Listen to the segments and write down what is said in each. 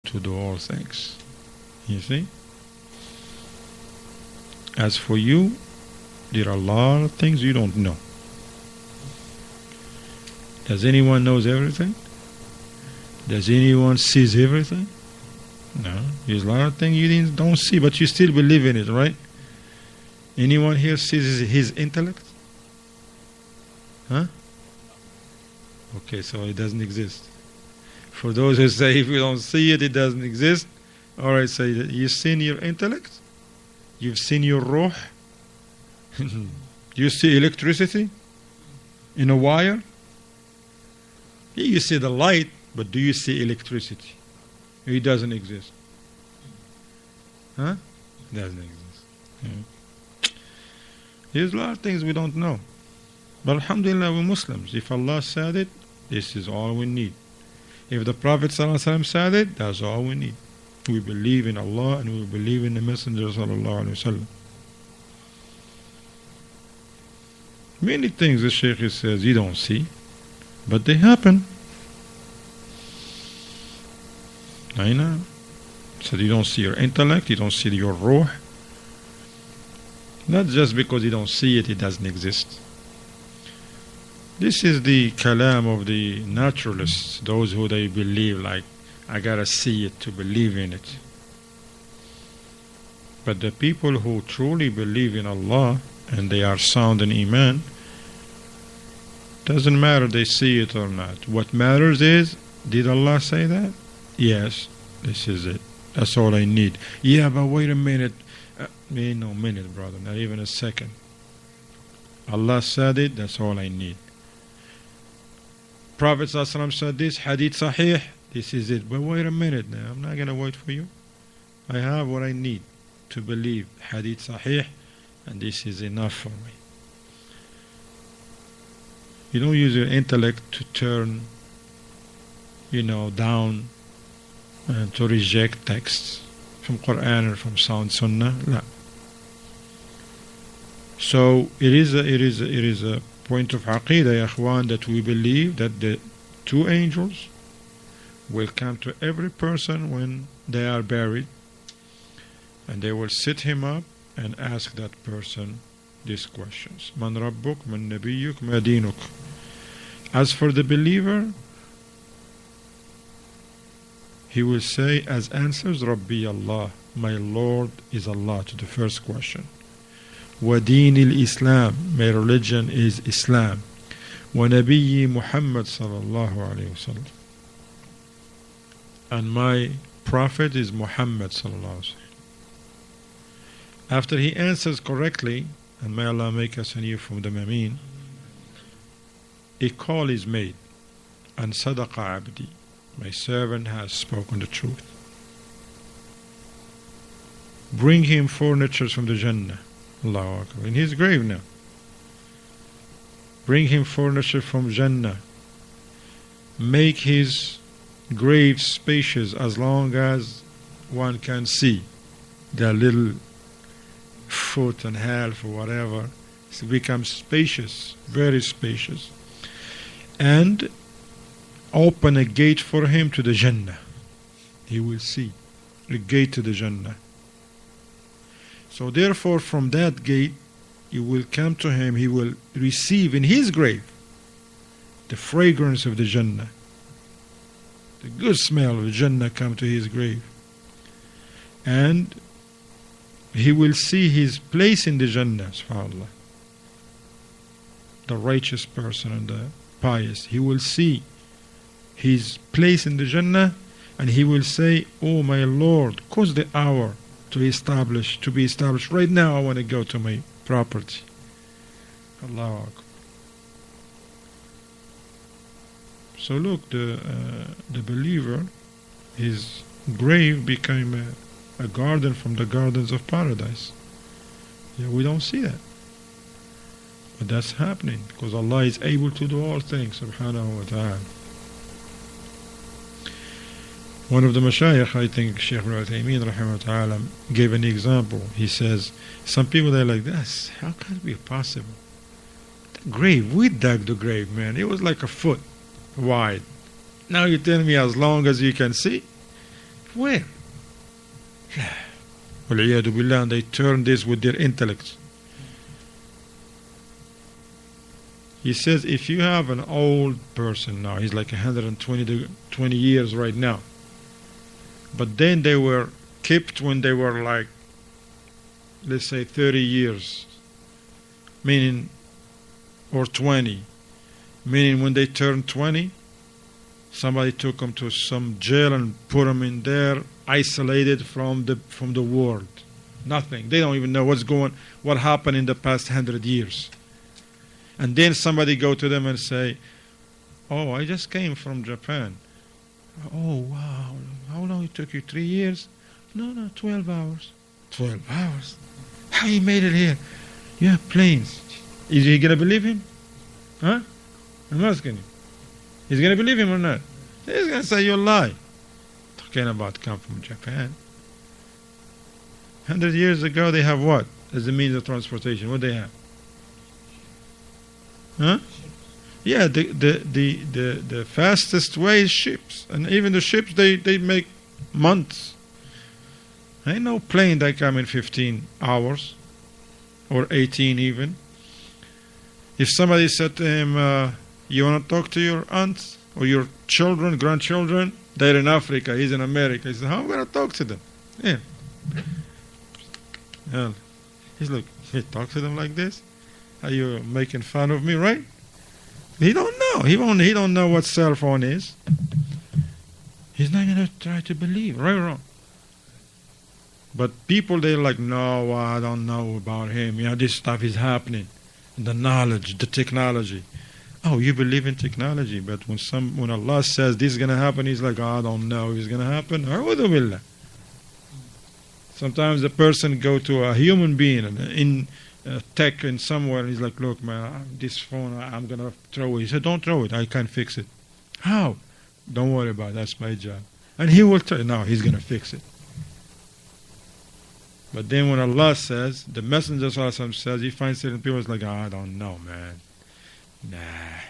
to do all things. You see? As for you, there are a lot of things you don't know. Does anyone knows everything? Does anyone sees everything? No. There's a lot of things you don't see, but you still believe in it, right? Anyone here sees his intellect? Huh? Okay, so it doesn't exist. For those who say if you don't see it, it doesn't exist. Alright, so you've seen your intellect? You've seen your ruh? You see electricity in a wire? Yeah, you see the light, but do you see electricity? It doesn't exist. Huh? It doesn't exist. Yeah. There's a lot of things we don't know. But alhamdulillah, we're Muslims. If Allah said it, this is all we need. If the Prophet ﷺ said it, that's all we need. We believe in Allah and we believe in the Messenger sallallahu alaihi wasallam. Many things the Shaykh says you don't see, but they happen. I know. So you don't see your intellect, you don't see your ruh. Not just because you don't see it, it doesn't exist. This is the kalam of the naturalists, those who they believe like, I gotta see it to believe in it. But the people who truly believe in Allah and they are sound in Iman, doesn't matter they see it or not. What matters is, did Allah say that? Yes, this is it. That's all I need. Yeah, but wait a minute. No minute, brother, not even a second. Allah said it, that's all I need. Prophet ﷺ said this, hadith sahih, this is it. But wait a minute now, I'm not going to wait for you. I have what I need to believe. Hadith sahih, and this is enough for me. You don't use your intellect to turn, down and to reject texts from Quran or from sound Sunnah. No. So it is a point of Aqeedah, ya Ikhwan, that we believe that the two angels will come to every person when they are buried, and they will sit him up and ask that person these questions. Man Rabbuk, man Nabiyyuk, ma Dinuk. As for the believer, he will say as answers, Rabbi Allah, my Lord is Allah, to the first question. Wa Deenil Islam, my religion is Islam. Wa Nabiyyi Muhammad sallallahu alayhi wasallam, and my prophet is Muhammad sallallahu alayhi wasallam. After he answers correctly, and may Allah make us and you from the Ameen, a call is made, and Sadaqa Abdi, my servant has spoken the truth. Bring him furnitures from the Jannah. Allahu Akbar. In his grave now. Bring him furniture from Jannah. Make his grave spacious as long as one can see. The little foot and half or whatever. It becomes spacious, very spacious. And open a gate for him to the Jannah. He will see a gate to the Jannah. So therefore from that gate you will come to him, he will receive in his grave the fragrance of the Jannah. The good smell of the Jannah come to his grave. And he will see his place in the Jannah, subhanAllah. The righteous person and the pious. He will see his place in the Jannah, and he will say, oh my Lord, cause the hour to be established. Right now I want to go to my property. Allahu Akbar. So look, the believer, his grave became a garden from the gardens of paradise. Yeah, we don't see that. But that's happening because Allah is able to do all things, subhanahu wa ta'ala. One of the mashayikh, I think Shaykh Al-Uthaymeen rahimahullah ta'ala, gave an example. He says, some people they're like, this, how can it be possible? The grave, we dug the grave, man. It was like a foot wide. Now you tell me as long as you can see? Where? وَالْعِيَاذُ بِاللَّهِ, and they turn this with their intellects. He says if you have an old person now, he's like 120 years right now, but then they were kept when they were like, let's say 30 years, meaning, or 20, meaning when they turned 20, somebody took them to some jail and put them in there, isolated from the world. Nothing. They don't even know what happened in the past 100 years. And then somebody go to them and say, "Oh, I just came from Japan." "Oh, wow. How long it took you? 3 years?" No, 12 hours. 12 hours? How you made it here? You have planes. Is he going to believe him? Huh? I'm asking him. He's going to believe him or not? He's going to say you lie. Talking about come from Japan. 100 years ago they have what as a means of transportation? What they have? Huh? Yeah, the fastest way is ships, and even the ships they make months. Ain't no plane that come in 15 hours or 18 even. If somebody said to him, "You want to talk to your aunts or your children, grandchildren? They're in Africa. He's in America." He said, "How am I going to talk to them?" Yeah. Well, he's like, "He talk to them like this? Are you making fun of me, right?" He don't know. He don't know what cell phone is. He's not going to try to believe, right or wrong. But people, they're like, "No, I don't know about him. You know, this stuff is happening. The knowledge, the technology." Oh, you believe in technology, but when Allah says this is going to happen, he's like, "I don't know if it's going to happen." A'udhu billah. Sometimes a person go to a human being in tech in somewhere, and he's like, "Look, man, this phone, I'm going to throw it." He said, "Don't throw it. I can't fix it." "How?" "Don't worry about it. That's my job." And he will tell you, no, he's going to fix it. But then when Allah says, the Messenger says, he finds certain people, it's like, "I don't know, man. Nah,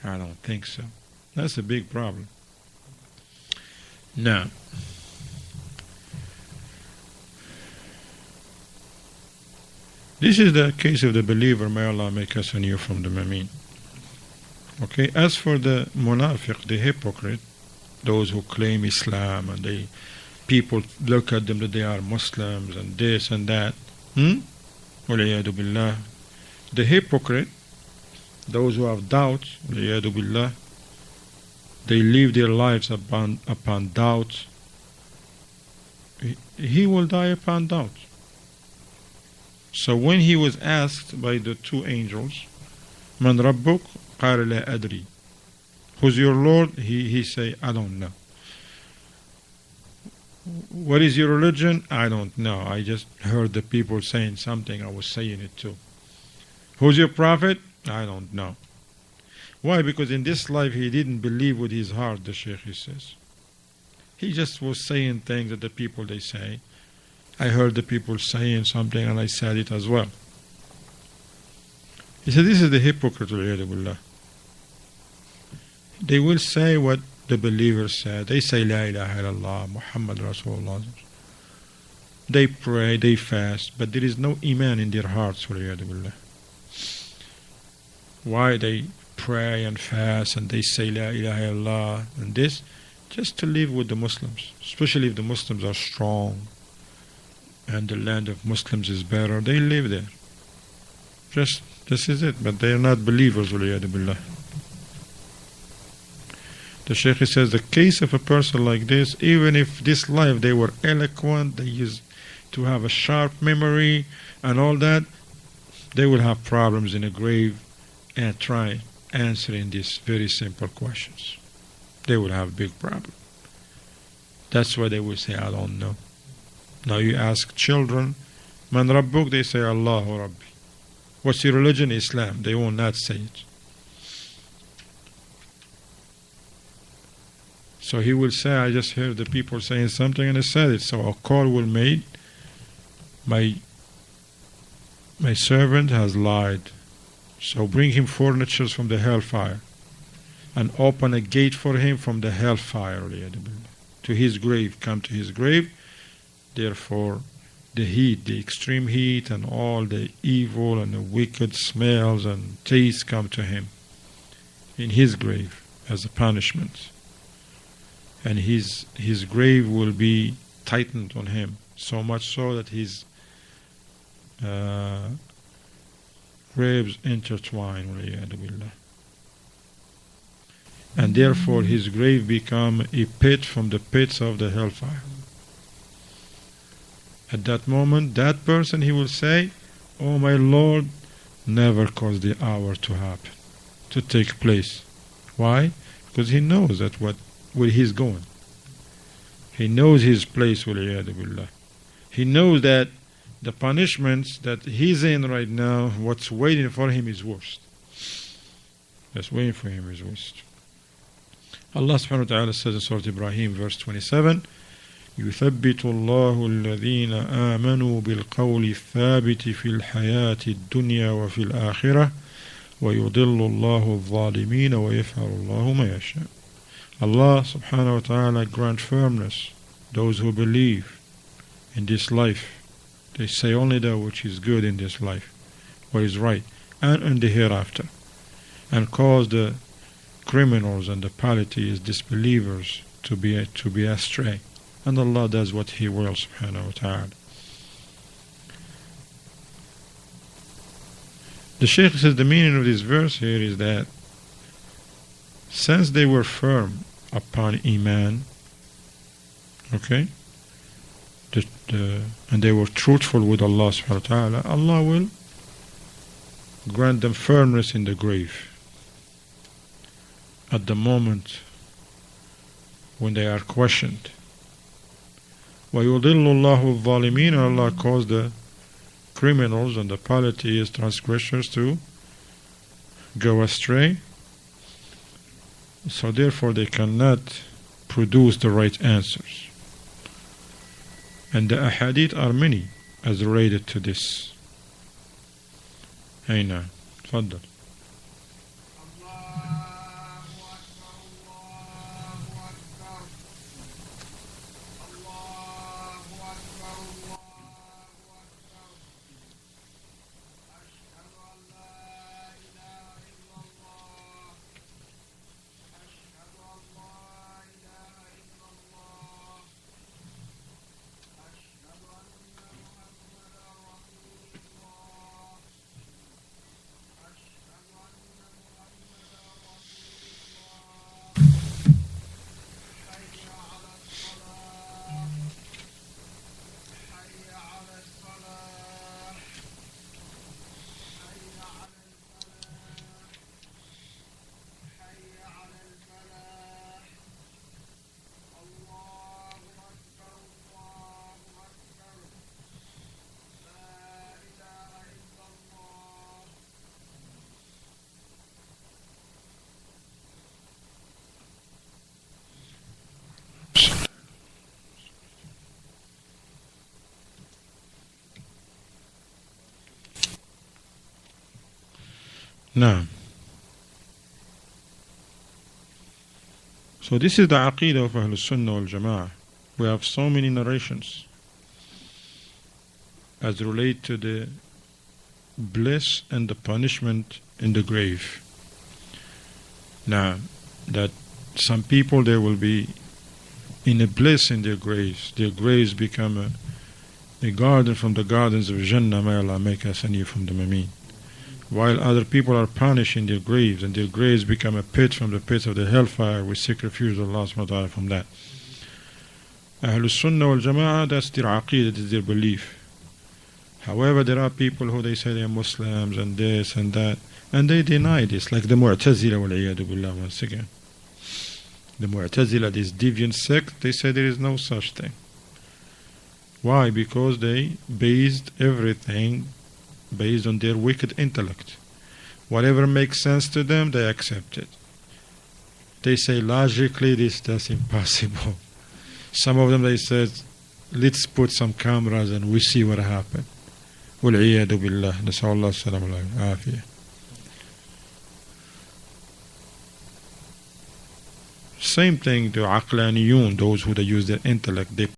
I don't think so." That's a big problem. Now, this is the case of the believer. May Allah make us and you from them. Ameen. Okay, as for the munafiq, the hypocrite, those who claim Islam and people look at them that they are Muslims and this and that. Waliyadu billah. The hypocrite, those who have doubts, waliyadu billah, they live their lives upon doubts. He will die upon doubt. So when he was asked by the two angels, "Man Rabbuk?" قال لا أدري. Who's your Lord? He say, "I don't know." "What is your religion?" "I don't know. I just heard the people saying something. I was saying it too." "Who's your prophet?" "I don't know." Why? Because in this life he didn't believe with his heart, the Shaykh says. He just was saying things that the people they say. I heard the people saying something and I said it as well. He said, this is the hypocrite. They will say what the believers said. They say, "La ilaha illallah, Muhammad Rasulullah." They pray, they fast, but there is no iman in their hearts. Why they pray and fast and they say La ilaha illallah and this? Just to live with the Muslims, especially if the Muslims are strong and the land of Muslims is better, they live there. Just this is it, but they are not believers. The Shaykh says the case of a person like this, even if this life they were eloquent, they used to have a sharp memory and all that, they will have problems in the grave and try answering these very simple questions. They will have a big problem. That's why they will say, "I don't know." Now you ask children, "Man Rabbuk?" They say, "Allahu Rabbi." What's your religion? Islam. They will not say it. So he will say, "I just heard the people saying something and I said it." So a call will made. My servant has lied. So bring him furnitures from the hellfire and open a gate for him from the hellfire. to his grave, come to his grave. Therefore, the heat, the extreme heat, and all the evil and the wicked smells and tastes come to him in his grave as a punishment. And his grave will be tightened on him, so much so that his ribs intertwine. And therefore his grave become a pit from the pits of the hellfire. At that moment, that person, he will say, "Oh my Lord, never cause the hour to happen, to take place." Why? Because he knows that where he's going. He knows his place, billah. He knows that the punishments that he's in right now, what's waiting for him is worst. What's waiting for him is worst. Allah subhanahu wa ta'ala says in Surah Ibrahim, verse 27, يثبت الله الذين آمنوا بالقول الثابت في الحياة الدنيا وفي الآخرة ويضل الله الظالمين ويفعل الله ما يشاء. Allah subhanahu wa ta'ala grant firmness those who believe in this life. They say only that which is good in this life, what is right, and in the hereafter, and cause the criminals and the polytheists, disbelievers, to be astray. And Allah does what He wills, subhanahu wa ta'ala. The Shaykh says the meaning of this verse here is that since they were firm upon Iman, okay, and they were truthful with Allah subhanahu wa ta'ala, Allah will grant them firmness in the grave. At the moment when they are questioned. وَيُضِلُّ اللَّهُ الظَّالِمِينَ, Allah caused the criminals and the polytheists, transgressors to go astray. So therefore they cannot produce the right answers. And the ahadith are many as related to this. Aina, tfaddal. Now, so this is the Aqeedah of Ahlul Sunnah wal Jama'ah. We have so many narrations as relate to the bliss and the punishment in the grave. Now, that some people, they will be in a bliss in their graves. Their graves become a garden from the gardens of Jannah. May Allah make us and you from them, Ameen. While other people are punished in their graves, and their graves become a pit from the pits of the hellfire. We seek refuge of Allah subhanahu wa ta'ala from that. Ahlul Sunnah wal Jama'ah, that's their aqeedah, that's their belief. However, there are people who they say they are Muslims and this and that, and they deny this, like the Mu'tazila wal iyadu billah once again. The Mu'tazila, this deviant sect, they say there is no such thing. Why? Because they based everything based on their wicked intellect. Whatever makes sense to them, they accept it. They say logically that's impossible. Some of them, they said, let's put some cameras and we see what happened. Wal-iyadu billah. Nas'allahu salam alayhi. Same thing to aqlaniyun, those who they use their intellect. They